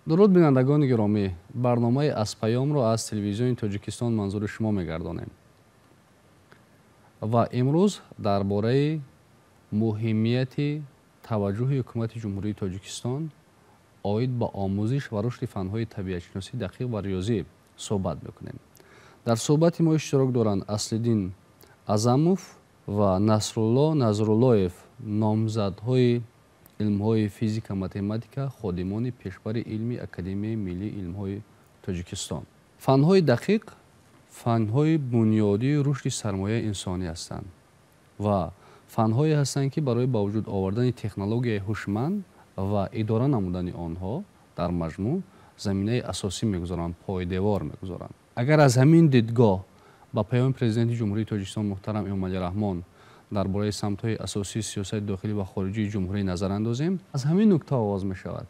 درود بینندگان گرامی، برنامه از پیام را از تلویزیون تاجیکستان منظور شما می‌گردانیم و امروز درباره مهمیت توجه حکومت جمهوری تاجیکستان آید به آموزش و رشد فن‌های طبیعت‌شناسی دقیق و ریاضی صحبت می‌کنیم. در صحبت ما اشتراک دارند اصل‌الدین اعظموف و نصرالله نظرالله‌یف، نامزدهای علم‌های فیزیک و متماتیکا، خادمان پیشبر علمی اکادمی ملی علم‌های تاجیکستان. فن‌های دقیق فن‌های بنیادی رشد سرمایه انسانی هستند و فن‌هایی هستند که برای با وجود آوردن تکنولوژی هوشمند و اداره نمودن آنها در مجموع زمینه اساسی می‌گذارند، پایدار می‌گذارند. اگر از همین دیدگاه با پیام پرزیدنت جمهوری تاجیکستان محترم امامعلی رحمان درباره سمت‌های اساسی سیاست داخلی و خارجی جمهوری نظر اندازیم، از همین نکته آغاز می‌شود.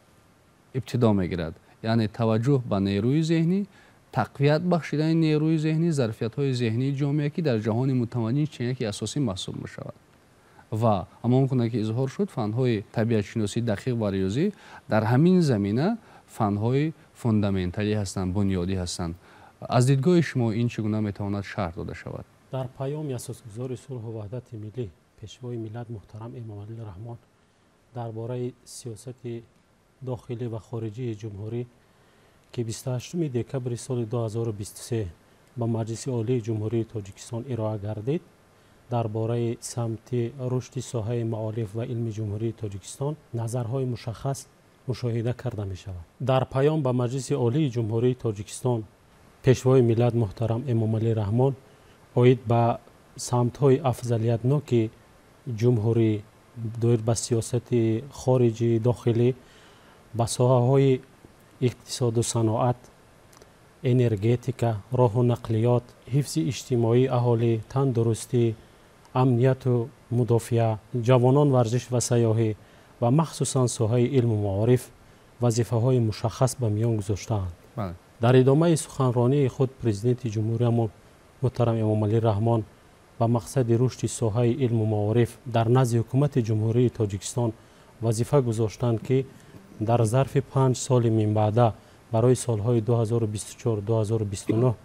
ابتدا می‌گیرد، یعنی توجه به نیروی ذهنی، تقویت بخشیدن نیروی ذهنی، ظرفیت‌های ذهنی جامعه که در جهان متمدن چنین که اساسی محسوب می‌شود. و اما گونه که اظهار شد، فن‌های طبیعت‌شناسی دقیق و ریاضی در همین زمینه فن‌های فوندامنتالی هستند، بنیادی هستند. از دیدگاه شما این چگونه می‌تواند شرح داده شود؟ در پیام اساسگزار صلح و وحدت ملی پیشوای ملت محترم امامعلی رحمان درباره سیاست داخلی و خارجی جمهوری که 28 دکبر سال 2023 به مجلس عالی جمهوری تاجیکستان ارائه گردید، درباره سمت رشد ساحه معارف و علم جمهوری تاجیکستان نظرهای مشخص مشاهده کرده می شود. در پیام به مجلس عالی جمهوری تاجیکستان پیشوای ملت محترم امامعلی رحمان آید به سمت‌های افضلیت‌ناک جمهوری دایر به سیاست خارجی داخلی، به ساحه‌های اقتصاد و صنعت، انرژتیکا، راه و نقلیات، حفظ اجتماعی اهالی، تندرستی، امنیت و مدافعه، جوانان، ورزش و سیاحی و مخصوصاً ساحه علم و معارف وظیفه‌های مشخص به میان گذاشته‌اند. در ادامه سخنرانی خود پرزیدنت جمهوری محترم امامعلی رحمان با مقصد رشد ساحه علم و معارف در نزد حکومت جمهوری تاجیکستان وظیفه گذاشتند که در ظرف 5 سال من بعد برای سالهای 2024-2029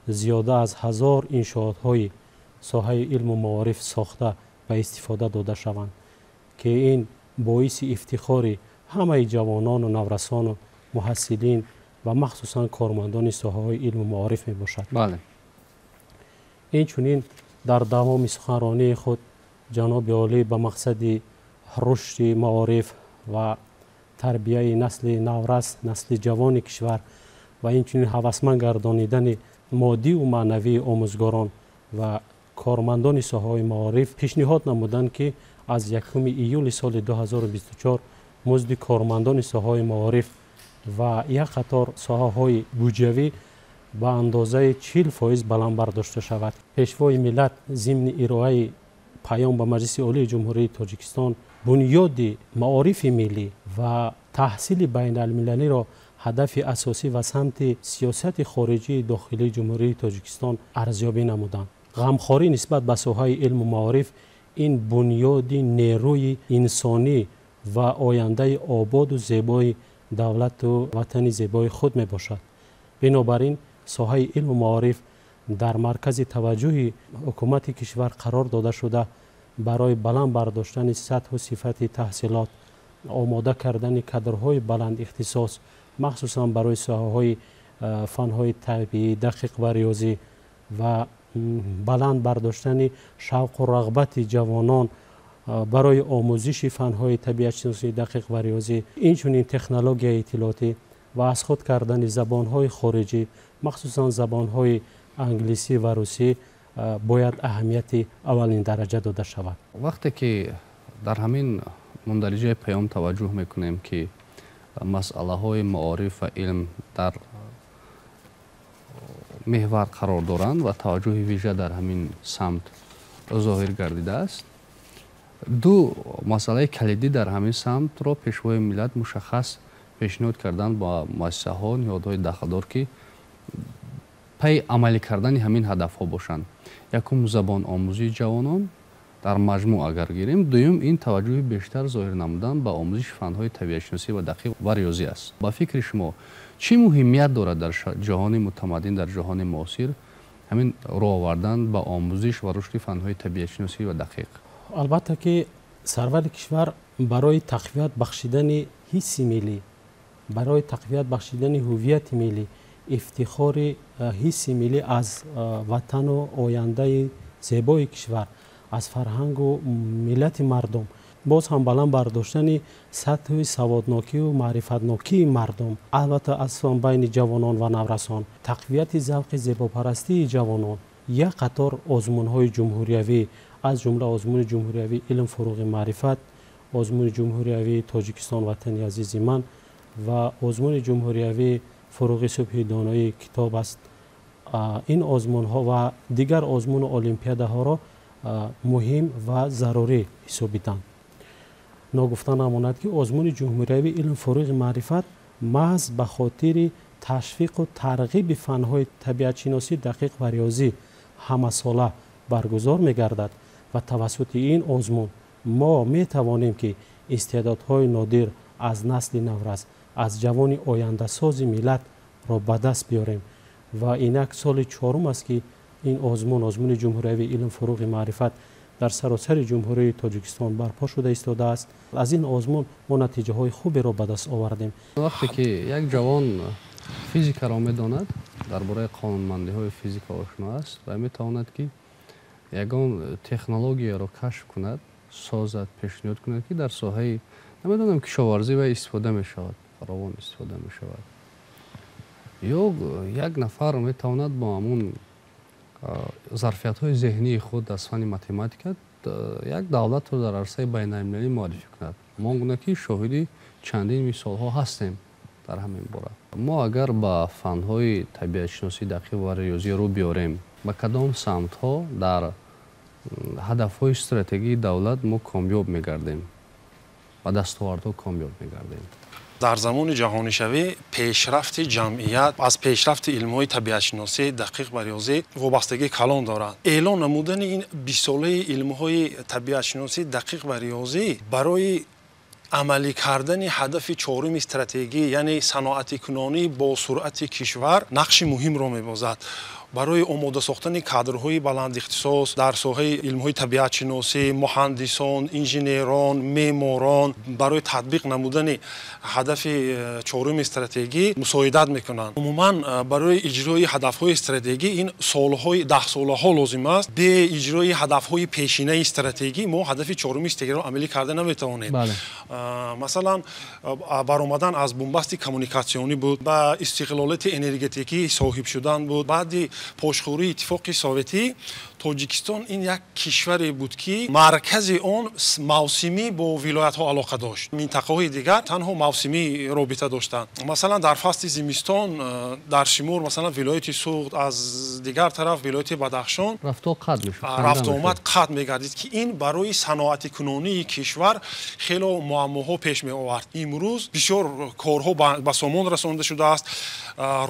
زیاده از 1000 انشاءات‌های ساحه علم و معارف ساخته و استفاده داده شوند که این باعث افتخار همه جوانان و نورسان و محصلین و مخصوصاً کارمندان ساحه علم و معارف می باشد. بله. این چنین در دوام سخنرانی خود جناب عالی به مقصد رشد معارف و تربیه نسل نورس، نسل جوان کشور و این چنین هوسمند گردانیدن مادی و معنوی آموزگاران و کارمندان ساحه معارف پیشنهاد نمودند که از 1 ایول سال 2024 مزد کارمندان ساحه معارف و یک قطار ساحه‌های بودجه‌ای به اندازه 40% بلند برداشته شود. پیشوای ملت ضمن ارائه پیام به مجلس عالی جمهوری تاجیکستان بنیاد معارف ملی و تحصیل بین المللی را هدف اساسی و سمت سیاست خارجی داخلی جمهوری تاجیکستان ارزیابی نمودند. غمخواری نسبت به ساحه علم و معارف این بنیاد نیروی انسانی و آینده آباد و زیبای دولت و وطن زیبای خود می باشد. بنابراین ساحه علم و معارف در مرکز توجه حکومت کشور قرار داده شده برای بلند برداشتن سطح و صفت تحصیلات، آماده کردن کادرهای بلند اختصاص مخصوصا برای ساحه‌های فن‌های طبیعی دقیق و ریاضی و بلند برداشتن شوق و رغبت جوانان برای آموزش فن‌های طبیعت‌شناسی دقیق و ریاضی، این چنین تکنولوژی اطلاعاتی و از خود کردن زبان‌های خارجی مخصوصا زبان‌های انگلیسی و روسی باید اهمیت اولین درجه داده شود. وقتی که در همین مندرجه پیام توجه میکنیم که مسئله‌های معارف و علم در محور قرار دارند و توجه ویژه در همین سمت ظاهر گردیده است، دو مسئله کلیدی در همین سمت را پیشوای ملت مشخص پیشنهاد کردند با مؤسسه‌ها، نهادهای دخلدار که پی عملی کردن همین هدف‌ها باشند. یکم زبان آموزی جوانان дар маҷмӯъ агар гирем, дуюм ин таваҷҷӯҳи бештар зоҳир намудан ба омӯзиши фанҳои табиатшиносӣ ва дақиқ ва риёзӣ аст. Ба фикри шумо чӣ муҳимият дорад дар ҷаҳони мутамаддин, дар ҷаҳони муосир ҳамин роҳ овардан ба омӯзиш ва рушди фанҳои табиатшиносӣ ва дақиқ? албатта ки сарвари кишвар барои тақвият бахшидани ҳисси миллӣ, барои тақвият бахшидани ҳуввияти миллӣ, ифтихори ҳисси миллӣ аз ватану ояндаи зебои кишвар, аз фарҳангу миллати мардум, боз ҳам баланд бардоштани сатҳи саводнокию маърифатнокии мардум, албатта асосан байни ҷавонон ва наврасон, тақвияти завқи зебопарастии ҷавонон, як қатор озмунҳои ҷумҳуриявӣ, аз ҷумла озмуни ҷумҳуриявӣ илм фуруғи маърифат, озмуни ҷумҳуриявии Тоҷикистон ватани азизи ман ва озмуни ҷумҳуриявии фуруғи субҳи доноӣ китоб аст. ин озмунҳо ва дигар озмуну олимпиадаҳоро муҳим ва зарурӣ ҳисобиданд. ногуфта намонад ки озмуни ҷумҳуриявии илм фуруғи маърифат маҳз ба хотири ташвиқу тарғиби фанҳои табиатшиносӣ, дақиқ ва риёзӣ ҳамасола баргузор мегардад ва тавассути ин озмун мо метавонем ки истеъдодҳои нодир аз насли наврас, аз ҷавони ояндасози миллатро ба даст биёрем ва инак соли чорум аст ки ин озмуни ҷумҳуриявии илм фуруғи маърифат дар саросари ҷумҳурии Тоҷикистон барпо шуда истодааст. аз ин озмун мо натиҷаҳои хуберо ба даст овардем. вақте ки як ҷавон физикаро медонад, дар бораи қонунмандиҳои физика ошно аст ва метавонад ки ягон технологияро кашф кунад, созад, пешниҳод кунад ки дар соҳаи намедонам кишоварзӣ ва истифода мешавад, фаровон истифода мешавад. ё як нафар метавонад бо ҳамун зарфиятҳои зеҳнии худ аз фани математика як давлатро дар арсаи байналмилалӣ муаррифӣ кунад. мо гуна ки шоҳиди чандин мисолҳо ҳастем дар ҳамин бора. мо агар ба фанҳои табиатшиносӣ, дақиқ ва риёзӣ рӯ биёрем, ба кадом самтҳо дар ҳадафҳои стратегии давлат мо комёб мегардем, ба дастовардҳо комёб мегардем? дар замони ҷаҳонишавӣ пешрафти ҷамъият аз пешрафти илмҳои табиатшиносӣ, дақиқ ва риёзӣ вобастагии калон дорад. эълон намудани ин бисолаи илмҳои табиатшиносӣ, дақиқ ва риёзӣ барои амалӣ кардани ҳадафи чоруми стратегӣ, яъне саноатикунонӣ бо суръати кишвар нақши муҳимро мебозад. барои омода сохтани кадрҳои баландихтисос дар соҳаи илмҳои табиатшиносӣ, муҳандисон, инженерон, меъморон барои татбиқ намудани ҳадафи чоруми стратегӣ мусоидат мекунанд. умуман барои иҷрои ҳадафҳои стратегӣ ин солҳои даҳсолаҳо лозим аст. бе иҷрои ҳадафҳои пешинаи стратегӣ мо ҳадафи чоруми стратегиро амалӣ карда наметавонем. масалан баромадан аз бумбасти коммуникатсионӣ буд, ба истиқлолияти энергетикӣ соҳиб шудан буд. баъди пошхӯрии иттифоқи советӣ Тоҷикистон ин як кишваре буд ки маркази он мавсимӣ бо вилоятҳо алоқа дошт. минтақаҳои дигар танҳо мавсимӣ робита доштанд. масалан дар фасли зимистон дар шимор масалан вилояти Суғд, аз дигар тараф вилояти Бадахшон рафтуомад қатъ мегардид ки ин барои саноатикунонии кишвар хело муаммоҳо пеш меовард. имрӯз бисёр корҳо ба сомон расонида шудааст,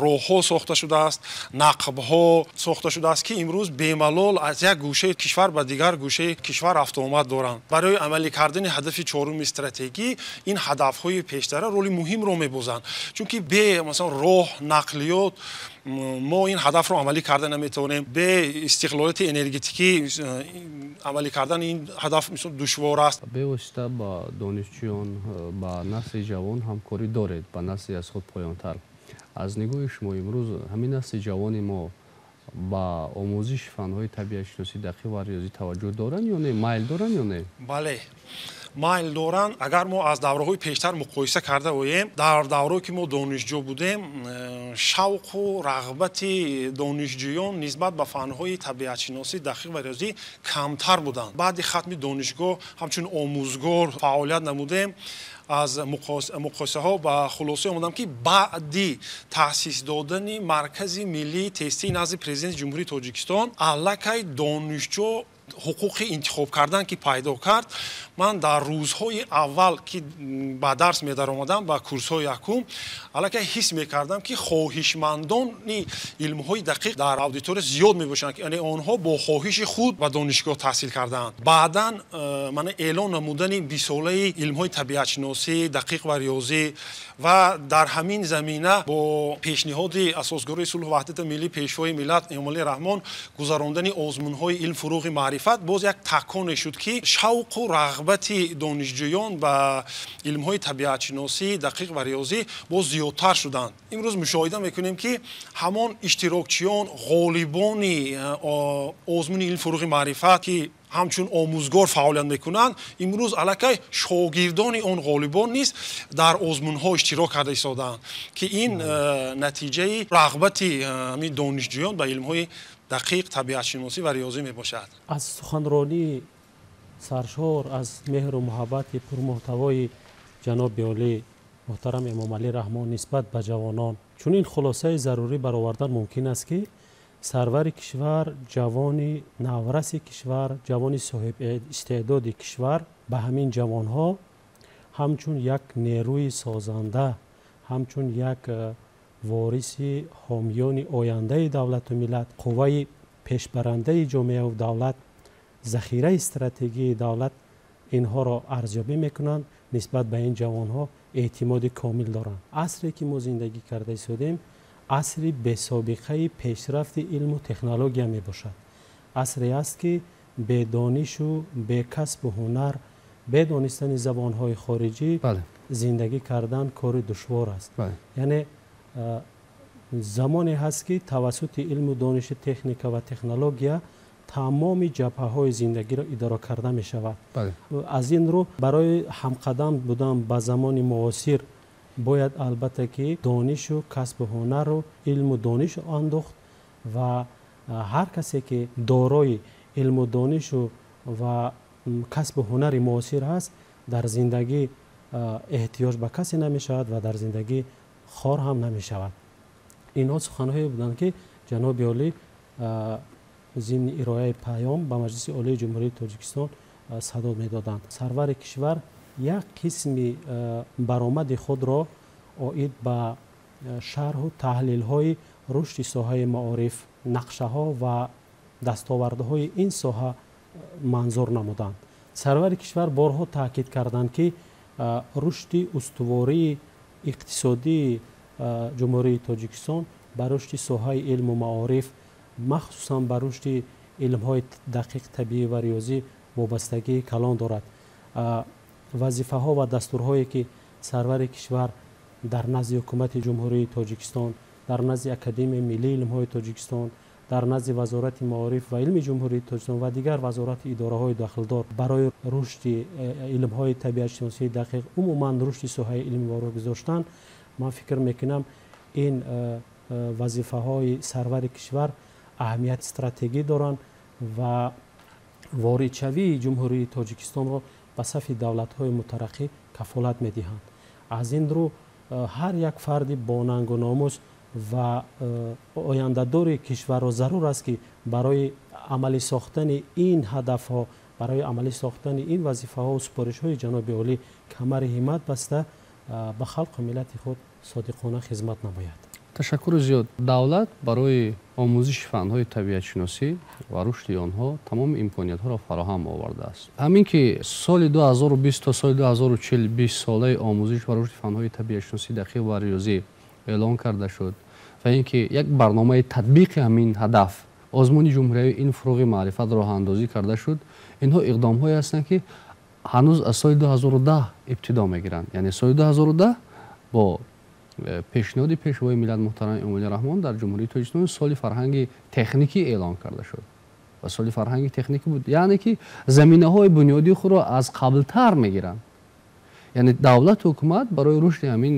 роҳҳо сохта шудааст, нақбҳо сохта шудааст ки имрӯз бемалол аз як гӯшаи кишвар ба дигар гӯшаи кишвар рафтуомад доранд. барои амалӣ кардани ҳадафи чоруми стратегӣ ин ҳадафҳои пештара роли муҳимро мебозанд. чунки бе масалан роҳ, нақлиёт мо ин ҳадафро амалӣ карда наметавонем. бе истиқлолияти энергетикӣ амалӣ кардани ин ҳадаф душвор аст. бевосита ба донишҷӯён, ба насли ҷавон ҳамкорӣ доред, ба насли аз худ поёнтар. аз нигоҳи шумо имрӯз ҳамин насли ҷавони мо ба омӯзиши фанҳои табиатшиносӣ, дақиқ ва риёзӣ таваҷҷӯҳ доранд ё не, майл доранд ё не? бале, майл доранд. агар мо аз давраҳои пештар муқоиса карда оем, дар даврое ки мо донишҷӯ будем, шавқу рағбати донишҷӯён нисбат ба фанҳои табиатшиносӣ, дақиқ ва риёзӣ камтар буданд. баъди хатми донишгоҳ ҳамчун омӯзгор фаъолият намудем. аз муқоисаҳо ба хулоса омадам ки баъди таъсис додани маркази миллии тестии назди президенти ҷумҳурии Тоҷикистон аллакай донишҷӯ ҳуқуқи интихоб кардан ки пайдо кард, ман дар рӯзҳои аввал ки ба дарс медаромадам ба курсҳои якум аллакай ҳис мекардам ки хоҳишмандони илмҳои дақиқ дар аудитория зиёд мебошанд, яъне онҳо бо хоҳиши худ ба донишгоҳ таҳсил кардаанд. баъдан ман эълон намудани бисолаи илмҳои табиатшиносӣ, дақиқ ва риёзӣ ва дар ҳамин замина бо пешниҳоди асосгорои сулҳу ваҳдати миллӣ пешвои миллат Эмомалӣ Раҳмон гузарондани озмунҳои илм фуруғи маърифат боз як таконе шуд ки шавқу рағбати донишҷӯён ба илмҳои табиатшиносӣ, дақиқ ва риёзӣ боз зиёдтар шуданд. имрӯз мушоҳида мекунем ки ҳамон иштирокчиён, ғолибони озмуни илм фуруғи маърифат ки ҳамчун омӯзгор фаъолият мекунанд, имрӯз аллакай шогирдони он ғолибон низ дар озмунҳо иштирок карда истодаанд ки ин натиҷаи рағбати ҳамин донишҷӯён ба илмҳои дақиқ, табиатшиносӣ ва риёзӣ мебошад. аз суханронии саршор, аз меҳру муҳаббати пурмуҳтавои ҷаноби олӣ муҳтарам Эмомалӣ Раҳмон нисбат ба ҷавонон чунин хулосаи зарурӣ баровардан мумкин аст ки сарвари кишвар, ҷавони навраси кишвар, ҷавони соҳибистеъдоди кишвар ба ҳамин ҷавонҳо ҳамчун як нерӯи созанда, ҳамчун як вориси ҳомиёни ояндаи давлату миллат, қувваи пешбарандаи ҷомеаву давлат, захираи стратегии давлат инҳоро арзёбӣ мекунанд, нисбат ба ин ҷавонҳо эътимоди комил доранд. асре ки мо зиндагӣ карда истодем асри бесобиқаи пешрафти илму технология мебошад. асре аст ки бе донишу бе касбу ҳунар, бе донистани забонҳои хориҷӣ зиндагӣ кардан кори душвор аст. яъне замоне ҳаст ки тавассути илму дониши техника ва технология тамоми ҷабҳаҳои зиндагиро идора карда мешавад. аз ин рӯ барои ҳамқадам будан ба замони муосир бояд албатта ки донишу касбу ҳунару илму донишу андохт ва ҳар касе ки дорои илму донишу ва касбу ҳунари муосир ҳаст дар зиндагӣ эҳтиёҷ ба касе намешавад ва дар зиндагӣ хор ҳам намешавад. инҳо суханҳое буданд ки ҷаноби олӣ зимни ирояи паём ба маҷлиси олии ҷумҳурии тоҷикистон садо медоданд. сарвари кишвар як қисми баромади худро оид ба шарҳу таҳлилҳои рушди соҳаи маориф, нақшаҳо ва дастовардҳои ин соҳа манзур намуданд. сарвари кишвар борҳо таъкид карданд ки рушди устувории иқтисодии ҷумҳурии тоҷикистон ба рушди соҳаи илму маориф, махсусан ба рушди илмҳои дақиқ, табиӣ ва риёзӣ вобастагии калон дорад. вазифаҳо ва дастурҳое ки сарвари кишвар дар назди ҳукумати ҷумҳурии тоҷикистон, дар назди академияи миллии илмҳои тоҷикистон, дар назди вазорати маориф ва илми ҷумҳурии тоҷикистон ва дигар вазорати идораҳои дахлдор барои рушди илмҳои табиатшиносии дақиқ, умуман рушди соҳаи илми маориф гузоштан, ман фикр мекунам ин вазифаҳои сарвари кишвар аҳамияти стратегӣ доранд ва воридшавии ҷумҳурии тоҷикистонро ба сафи давлатҳои мутараққӣ кафолат медиҳанд. аз ин рӯ ҳар як фарди бонангу номус ва ояндадори кишварро зарур аст ки барои амалӣ сохтани ин ҳадафҳо, барои амалӣ сохтани ин вазифаҳо супоришҳои ҷаноби олӣ камари ҳиммат баста ба халқу миллати худ содиқона хизмат намояд. ташаккури зиёд. давлат барои омӯзиши фанҳои табиатшиносӣ ва рушди онҳо тамоми имкониятҳоро фароҳам овардааст. ҳамин ки соли 2020 то соли 2040 20 солаи омӯзиш ва рушди фанҳои табиатшиносии дақиқ ва риёзӣ эълон карда шуд ва ин ки як барномаи татбиқи ҳамин ҳадаф озмуни ҷумҳуриявии илм фуруғи маърифат роҳандозӣ карда шуд. инҳо иқдомҳое ҳастанд ки ҳанӯз аз соли 2010 ибтидо мегиранд. яъне соли 2010 бо пешниҳоди пешвои миллат муҳтарам Эмомалӣ Раҳмон дар ҷумҳурии Тоҷикистон соли фарҳанги техникӣ эълон карда шуд ва соли фарҳанги техникӣ буд, яъне ки заминаҳои бунёдии худро аз қаблтар мегиранд. яъне давлату ҳукумат барои рушди ҳамин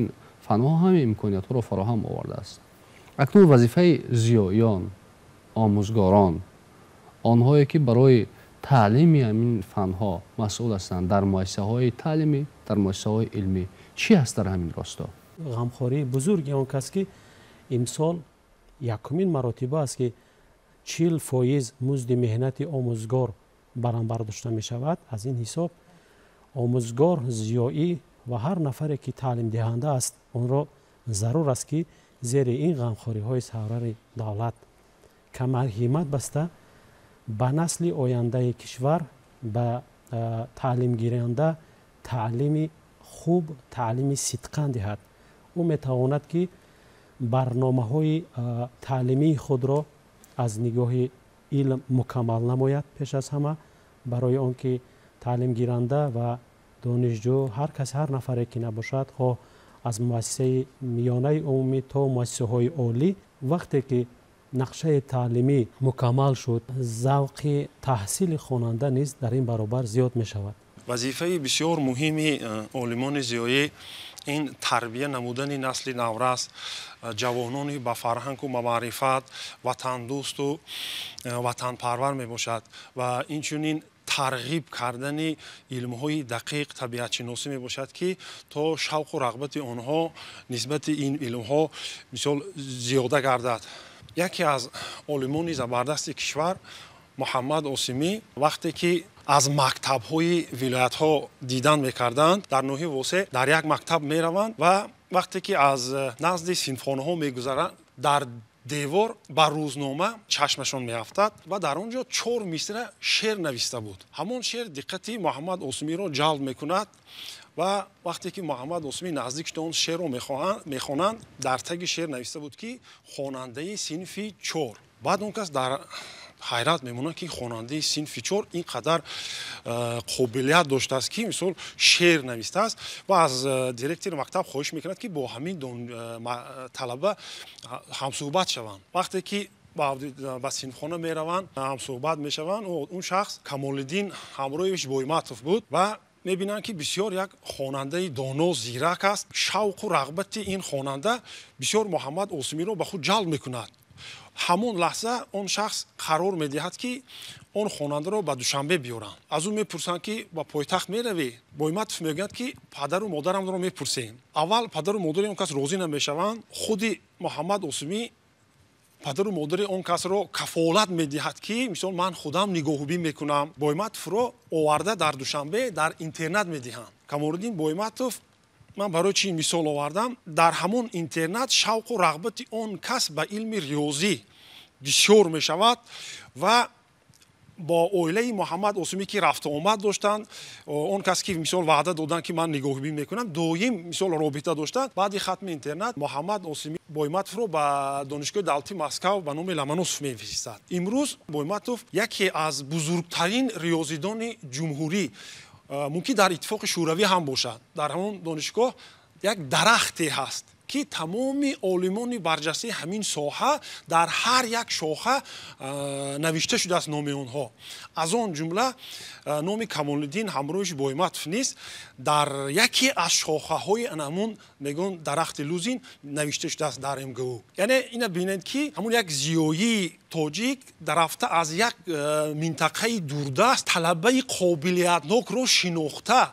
фанҳо ҳамин имкониятҳоро фароҳам овардааст. акнун вазифаи зиёён, омӯзгорон, онҳое ки барои таълими ҳамин фанҳо масъул ҳастанд дар муассисаҳои таълимӣ, дар муассисаҳои илмӣ чӣ аст дар ҳамин росто? ғамхории бузурги он кас ки имсол якумин маротиба аст ки 40% музди меҳнати омӯзгор барам бардошта мешавад. Аз ин ҳисоб омӯзгор зиёӣ ва ҳар нафаре ки таълимдиҳанда аст онро зарур аст ки зери ин ғамхориҳои саврари давлат камарҳимат баста ба насли ояндаи кишвар ба таълимгиранда таълими хуб, таълими сидқан диҳад. ӯ метавонад ки барномаҳои таълимии худро аз нигоҳи илм мукаммал намояд. Пеш аз ҳама барои он ки таълимгиранда ва донишҷӯ ҳар кас, ҳар нафаре ки набошад, хоҳ аз муассисаи миёнаи умумӣ то муассисаҳои олӣ, вақте ки нақшаи таълимӣ мукаммал шуд, завқи таҳсили хонанда низ дар ин баробар зиёд мешавад. вазифаи бисёр муҳими олимони зиёӣ ин тарбия намудани насли наврас, ҷавонони ба фарҳангу ба маърифат, ватандӯсту ватанпарвар мебошад ва инчунин тарғиб кардани илмҳои дақиқ табиатшиносӣ мебошад ки то шавқу рағбати онҳо нисбати ин илмҳо мисол зиёда гардад. яке аз олимони забардасти кишвар муҳаммад осимӣ вақте ки аз мактабҳои вилоятҳо дидан мекарданд, дар ноҳияи восеъ дар як мактаб мераванд ва вақте ки аз назди синфхонаҳо мегузаранд, дар девор ба рӯзнома чашмашон меафтад ва дар он ҷо 4 мисра шеър нависта буд. ҳамон шеър диққати муҳаммад осимиро ҷалб мекунад ва вақте ки муҳаммад осимӣ наздик шуда он шеърро мехонанд, дар таги шеър нависта буд ки хонандаи синфи 4. баъд он кас дар ҳайрат мемонад ки хонандаи синфи 4 ин қадар қобилият доштааст ки мисол шеър навистааст ва аз директори мактаб хоҳиш мекунад ки бо ҳамин талаба ҳамсӯҳбат шаванд. вақте ки ба синфхона мераванд, ҳамсӯҳбат мешаванд, он шахс Камолиддин ҳамроҳиш Бойматов буд ва мебинанд ки бисёр як хонандаи доно, зирак аст. шавқу рағбати ин хонанда бисёр муҳаммад осимиро ба худ ҷалб мекунад. ҳамон лаҳза он шахс қарор медиҳад ки он хонандаро ба Душанбе биёранд. аз ӯ мепурсанд ки ба пойтахт меравӣ? Бойматов мегӯяд ки падару модарамро мепурсем. аввал падару модари он кас розӣ намешаванд. худи муҳаммад осимӣ падару модари он касро кафолат медиҳад ки мисол ман худам нигоҳубӣ мекунам. Бойматовро оварда дар Душанбе дар интернат медиҳанд. Камолиддин Бойматов, ман барои чи мисол овардам, дар ҳамон интернат шавқу рағбати он кас ба илми риёзӣ бисёр мешавад ва бо оилаи муҳаммад осимӣ ки рафту омад доштанд, он кас ки мисол ваъда доданд ки ман нигоҳубӣ мекунам, доим мисол робита доштанд. баъди хатми интернат муҳаммад осимӣ Бойматовро ба донишгоҳи давлати Москав ба номи Ломоносов мефиристад. имрӯз Бойматов яке аз бузургтарин риёзидони ҷумҳурӣ, мумкин дар иттифоқи шӯравӣ ҳам бошад. дар ҳамон донишгоҳ як дарахте ҳаст ки тамоми олимони барҷастаи ҳамин соҳа дар ҳар як шоха навишта шудааст номи онҳо. аз он ҷумла номи Камолиддин ҳамроҳиш Бойматов низ дар яке аз шохаҳои анамун мегӯн дарахти лузин навишта шудааст дар МГУ. яъне ина бинед ки ҳамун як зиёии тоҷик дарафта аз як минтақаи дурдаст талабаи қобилиятнокро шинохта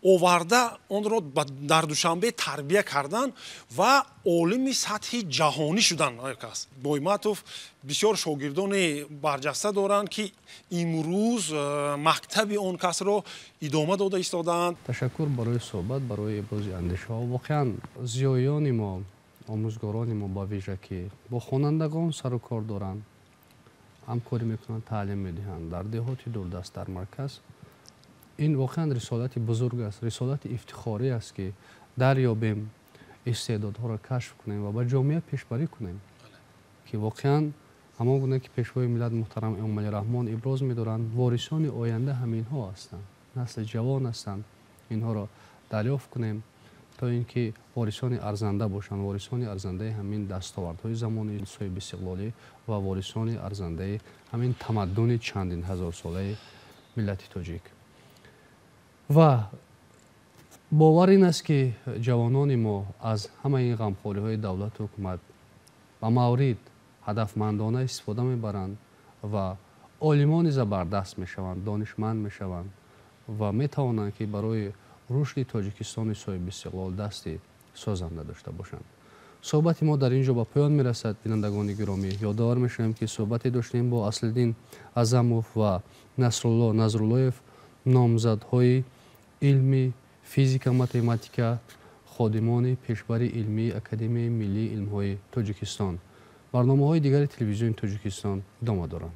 оварда онро дар Душанбе тарбия кардан ва олими сатҳи ҷаҳонӣ шудан. Бойматов бисёр шогирдони барҷаста доранд ки имрӯз мактаби он касро идома дода истодаанд. ташаккур барои суҳбат, барои ибрози андешаҳо. воқеан зиёёни мо, омӯзгорони мо ба вижа ки бо хонандагон сару кор доранд, ҳамкорӣ мекунанд, таълим медиҳанд дар деҳоти дурдаст, дар марказ. ин воқеан рисолати бузург аст, рисолати ифтихорӣ аст ки дарёбем, истеъдодҳоро кашф кунем ва ба ҷомеа пешбарӣ кунем ки воқеан ҳамон гуна ки пешвои миллат муҳтарам Эмомалираҳмон иброз медоранд, ворисони оянда ҳаминҳо ҳастанд, насли ҷавон ҳастанд. инҳоро дарёфт кунем то ин ки ворисони арзанда бошанд, ворисони арзандаи ҳамин дастовардҳои замони соҳиби истиқлолӣ ва ворисони арзандаи ҳамин тамаддуни чандин ҳазорсолаи миллати тоҷик. ва бовар ин аст ки ҷавонони мо аз ҳамаи ин ғамхориҳои давлату ҳукумат ба маврид ҳадафмандона истифода мебаранд ва олимони забардаст мешаванд, донишманд мешаванд ва метавонанд ки барои рушди Тоҷикистони соҳиби истиқлол дасти созанда дошта бошанд. صحبت ما در اینجا به پایان میرسد. بینندگان گرامی، یادآور میشویم که صحبتی داشتیم با اصلالدین اعظموف و نصرالله نظراللهیف، نامزدهای علمی فیزیک و متماتیکا، خادمان پیشبر علمی اکادمی ملی علم‌های تاجیکستان. برنامه‌های دیگر تلویزیون تاجیکستان ادامه دارند.